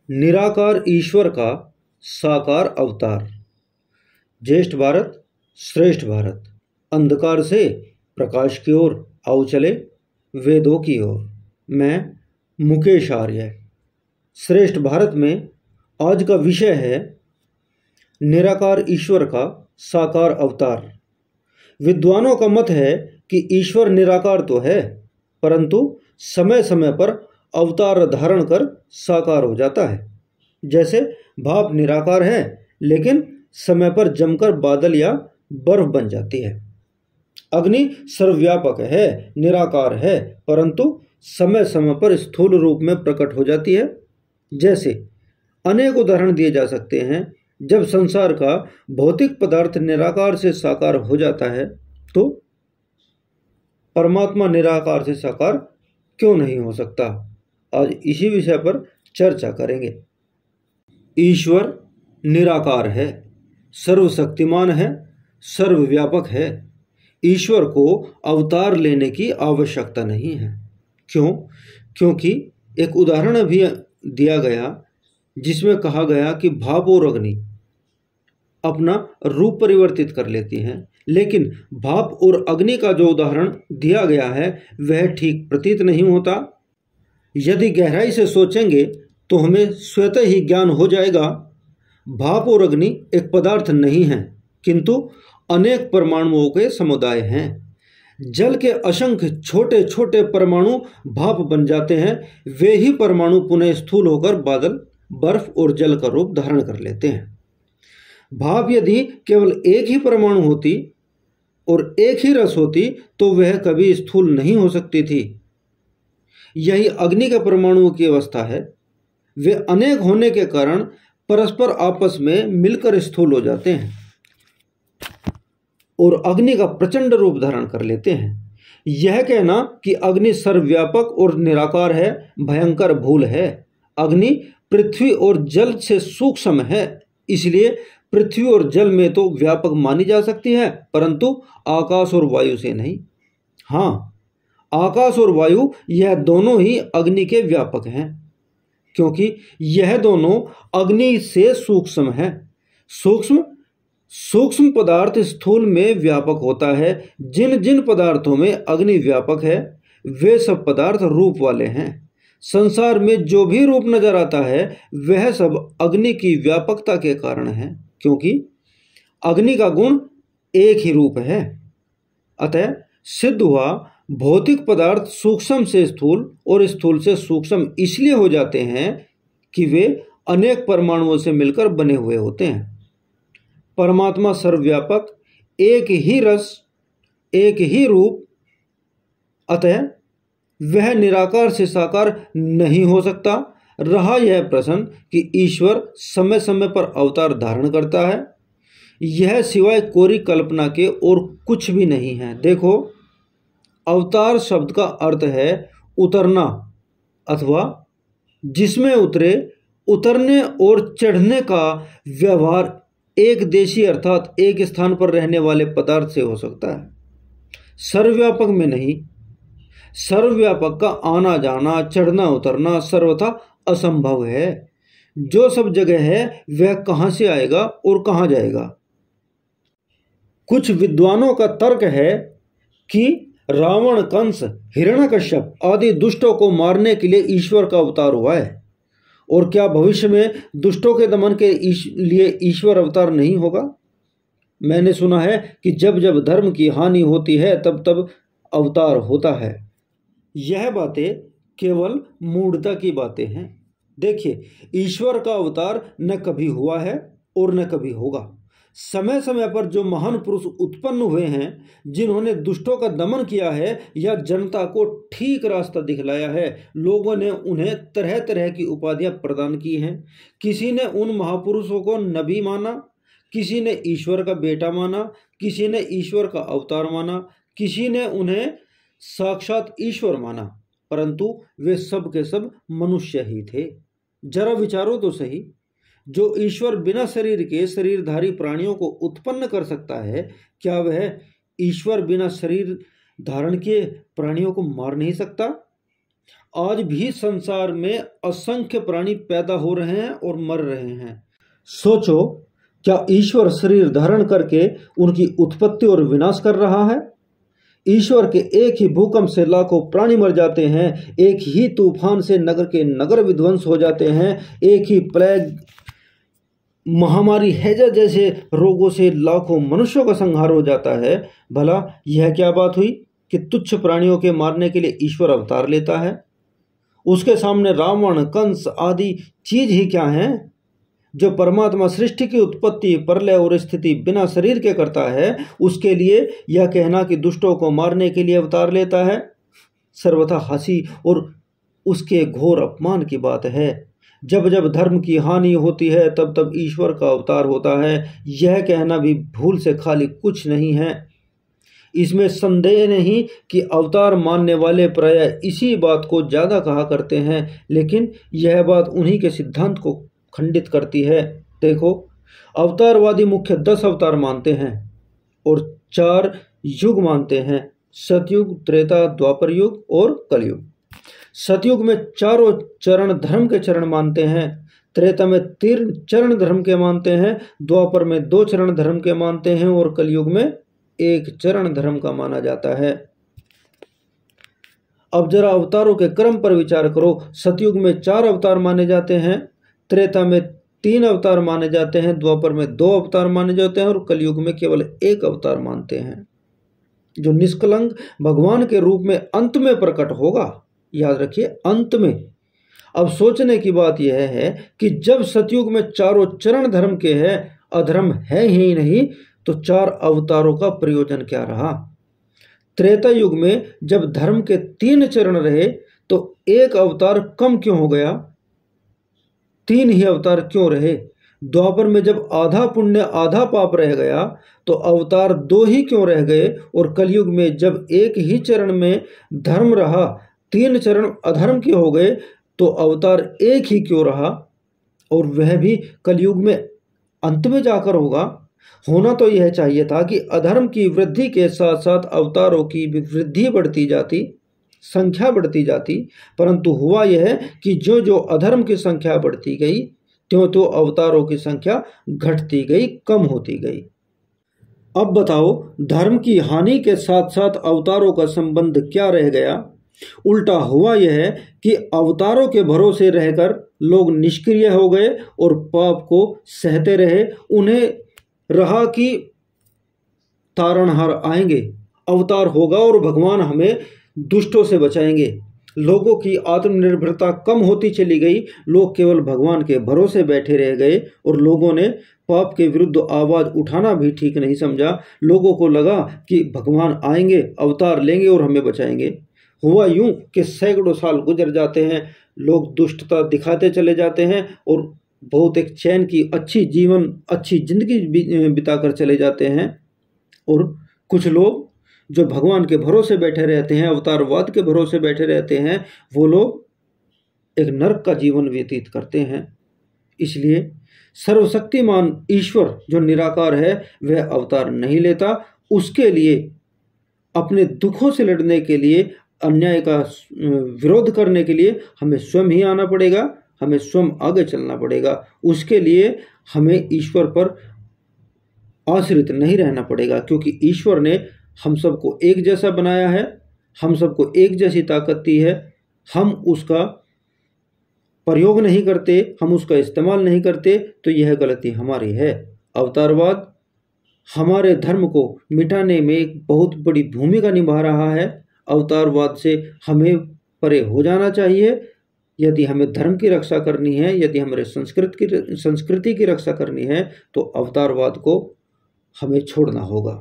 निराकार ईश्वर का साकार अवतार। ज्येष्ठ भारत श्रेष्ठ भारत, अंधकार से प्रकाश की ओर आओ चले वेदों की ओर। मैं मुकेश आर्य। श्रेष्ठ भारत में आज का विषय है निराकार ईश्वर का साकार अवतार। विद्वानों का मत है कि ईश्वर निराकार तो है, परंतु समय समय पर अवतार धारण कर साकार हो जाता है। जैसे भाप निराकार है, लेकिन समय पर जमकर बादल या बर्फ बन जाती है। अग्नि सर्वव्यापक है, निराकार है, परंतु समय समय पर स्थूल रूप में प्रकट हो जाती है। जैसे अनेक उदाहरण दिए जा सकते हैं। जब संसार का भौतिक पदार्थ निराकार से साकार हो जाता है, तो परमात्मा निराकार से साकार क्यों नहीं हो सकता? आज इसी विषय पर चर्चा करेंगे। ईश्वर निराकार है, सर्वशक्तिमान है, सर्वव्यापक है। ईश्वर को अवतार लेने की आवश्यकता नहीं है। क्यों? क्योंकि एक उदाहरण भी दिया गया जिसमें कहा गया कि भाप और अग्नि अपना रूप परिवर्तित कर लेती हैं, लेकिन भाप और अग्नि का जो उदाहरण दिया गया है वह ठीक प्रतीत नहीं होता। यदि गहराई से सोचेंगे तो हमें स्वतः ही ज्ञान हो जाएगा, भाप और अग्नि एक पदार्थ नहीं है, किंतु अनेक परमाणुओं के समुदाय हैं। जल के असंख्य छोटे छोटे परमाणु भाप बन जाते हैं। वे ही परमाणु पुनः स्थूल होकर बादल, बर्फ और जल का रूप धारण कर लेते हैं। भाप यदि केवल एक ही परमाणु होती और एक ही रस होती तो वह कभी स्थूल नहीं हो सकती थी। यही अग्नि के परमाणुओं की अवस्था है। वे अनेक होने के कारण परस्पर आपस में मिलकर स्थूल हो जाते हैं और अग्नि का प्रचंड रूप धारण कर लेते हैं। यह कहना कि अग्नि सर्वव्यापक और निराकार है भयंकर भूल है। अग्नि पृथ्वी और जल से सूक्ष्म है, इसलिए पृथ्वी और जल में तो व्यापक मानी जा सकती है, परंतु आकाश और वायु से नहीं। हाँ, आकाश और वायु यह दोनों ही अग्नि के व्यापक हैं, क्योंकि यह दोनों अग्नि से सूक्ष्म है। सूक्ष्म पदार्थ स्थूल में व्यापक होता है। जिन जिन पदार्थों में अग्नि व्यापक है वे सब पदार्थ रूप वाले हैं। संसार में जो भी रूप नजर आता है वह सब अग्नि की व्यापकता के कारण है, क्योंकि अग्नि का गुण एक ही रूप है। अतः सिद्ध हुआ भौतिक पदार्थ सूक्ष्म से स्थूल और स्थूल से सूक्ष्म इसलिए हो जाते हैं कि वे अनेक परमाणुओं से मिलकर बने हुए होते हैं। परमात्मा सर्वव्यापक, एक ही रस, एक ही रूप, अतः वह निराकार से साकार नहीं हो सकता। रहा यह प्रश्न कि ईश्वर समय समय पर अवतार धारण करता है, यह सिवाय कोरी कल्पना के और कुछ भी नहीं है। देखो, अवतार शब्द का अर्थ है उतरना अथवा जिसमें उतरे, उतरने और चढ़ने का व्यवहार एक देशी अर्थात एक स्थान पर रहने वाले पदार्थ से हो सकता है, सर्वव्यापक में नहीं। सर्वव्यापक का आना जाना, चढ़ना उतरना सर्वथा असंभव है। जो सब जगह है वह कहां से आएगा और कहां जाएगा? कुछ विद्वानों का तर्क है कि रावण, कंस, हिरण्यकश्यप आदि दुष्टों को मारने के लिए ईश्वर का अवतार हुआ है। और क्या भविष्य में दुष्टों के दमन के लिए ईश्वर अवतार नहीं होगा? मैंने सुना है कि जब जब धर्म की हानि होती है तब तब अवतार होता है। यह बातें केवल मूढ़ता की बातें हैं। देखिए, ईश्वर का अवतार न कभी हुआ है और न कभी होगा। समय समय पर जो महान पुरुष उत्पन्न हुए हैं, जिन्होंने दुष्टों का दमन किया है या जनता को ठीक रास्ता दिखलाया है, लोगों ने उन्हें तरह तरह की उपाधियां प्रदान की हैं। किसी ने उन महापुरुषों को नबी माना, किसी ने ईश्वर का बेटा माना, किसी ने ईश्वर का अवतार माना, किसी ने उन्हें साक्षात ईश्वर माना, परंतु वे सब के सब मनुष्य ही थे। जरा विचारो तो सही, जो ईश्वर बिना शरीर के शरीरधारी प्राणियों को उत्पन्न कर सकता है, क्या वह ईश्वर बिना शरीर धारण किए प्राणियों को मार नहीं सकता? आज भी संसार में असंख्य प्राणी पैदा हो रहे हैं और मर रहे हैं। सोचो, क्या ईश्वर शरीर धारण करके उनकी उत्पत्ति और विनाश कर रहा है? ईश्वर के एक ही भूकंप से लाखों प्राणी मर जाते हैं, एक ही तूफान से नगर के नगर विध्वंस हो जाते हैं, एक ही प्लेग महामारी हैजा जैसे रोगों से लाखों मनुष्यों का संहार हो जाता है। भला यह क्या बात हुई कि तुच्छ प्राणियों के मारने के लिए ईश्वर अवतार लेता है? उसके सामने रावण, कंस आदि चीज ही क्या हैं? जो परमात्मा सृष्टि की उत्पत्ति, प्रलय और स्थिति बिना शरीर के करता है, उसके लिए यह कहना कि दुष्टों को मारने के लिए अवतार लेता है, सर्वथा हंसी और उसके घोर अपमान की बात है। जब जब धर्म की हानि होती है तब तब ईश्वर का अवतार होता है, यह कहना भी भूल से खाली कुछ नहीं है। इसमें संदेह नहीं कि अवतार मानने वाले प्रायः इसी बात को ज़्यादा कहा करते हैं, लेकिन यह बात उन्हीं के सिद्धांत को खंडित करती है। देखो, अवतारवादी मुख्य 10 अवतार मानते हैं और 4 युग मानते हैं, सतयुग, त्रेता, द्वापर युग और कलयुग। सतयुग में चारों चरण धर्म के चरण मानते हैं, त्रेता में 3 चरण धर्म के मानते हैं, द्वापर में 2 चरण धर्म के मानते हैं और कलयुग में 1 चरण धर्म का माना जाता है। अब जरा अवतारों के क्रम पर विचार करो। सतयुग में 4 अवतार माने जाते हैं, त्रेता में 3 अवतार माने जाते हैं, द्वापर में 2 अवतार माने जाते हैं और कलयुग में केवल 1 अवतार मानते हैं, जो निष्कलंक भगवान के रूप में अंत में प्रकट होगा। याद रखिए, अंत में। अब सोचने की बात यह है कि जब सतयुग में चारों चरण धर्म के हैं, अधर्म है ही नहीं, तो 4 अवतारों का प्रयोजन क्या रहा? त्रेता युग में जब धर्म के 3 चरण रहे तो 1 अवतार कम क्यों हो गया? 3 ही अवतार क्यों रहे? द्वापर में जब आधा पुण्य आधा पाप रह गया तो अवतार 2 ही क्यों रह गए? और कलयुग में जब 1 ही चरण में धर्म रहा, 3 चरण अधर्म के हो गए, तो अवतार 1 ही क्यों रहा? और वह भी कलयुग में अंत में जाकर होगा। होना तो यह चाहिए था कि अधर्म की वृद्धि के साथ साथ अवतारों की भी वृद्धि बढ़ती जाती, संख्या बढ़ती जाती, परंतु हुआ यह कि जो जो अधर्म की संख्या बढ़ती गई, त्यों तो अवतारों की संख्या घटती गई, कम होती गई। अब बताओ, धर्म की हानि के साथ साथ अवतारों का संबंध क्या रह गया? उल्टा हुआ यह कि अवतारों के भरोसे रहकर लोग निष्क्रिय हो गए और पाप को सहते रहे। उन्हें रहा कि तारणहार आएंगे, अवतार होगा और भगवान हमें दुष्टों से बचाएंगे। लोगों की आत्मनिर्भरता कम होती चली गई, लोग केवल भगवान के भरोसे बैठे रह गए और लोगों ने पाप के विरुद्ध आवाज उठाना भी ठीक नहीं समझा। लोगों को लगा कि भगवान आएंगे, अवतार लेंगे और हमें बचाएंगे। हुआ यूं कि सैकड़ों साल गुजर जाते हैं, लोग दुष्टता दिखाते चले जाते हैं और बहुत एक चैन की अच्छी जिंदगी बिताकर चले जाते हैं। और कुछ लोग जो भगवान के भरोसे बैठे रहते हैं, अवतारवाद के भरोसे बैठे रहते हैं, वो लोग एक नरक का जीवन व्यतीत करते हैं। इसलिए सर्वशक्तिमान ईश्वर जो निराकार है, वह अवतार नहीं लेता। उसके लिए अपने दुखों से लड़ने के लिए, अन्याय का विरोध करने के लिए हमें स्वयं ही आना पड़ेगा, हमें स्वयं आगे चलना पड़ेगा। उसके लिए हमें ईश्वर पर आश्रित नहीं रहना पड़ेगा, क्योंकि ईश्वर ने हम सबको एक जैसा बनाया है, हम सबको एक जैसी ताकत दी है। हम उसका प्रयोग नहीं करते, हम उसका इस्तेमाल नहीं करते, तो यह गलती हमारी है। अवतारवाद हमारे धर्म को मिटाने में एक बहुत बड़ी भूमिका निभा रहा है। अवतारवाद से हमें परे हो जाना चाहिए। यदि हमें धर्म की रक्षा करनी है, यदि हमारे संस्कृति की रक्षा करनी है, तो अवतारवाद को हमें छोड़ना होगा।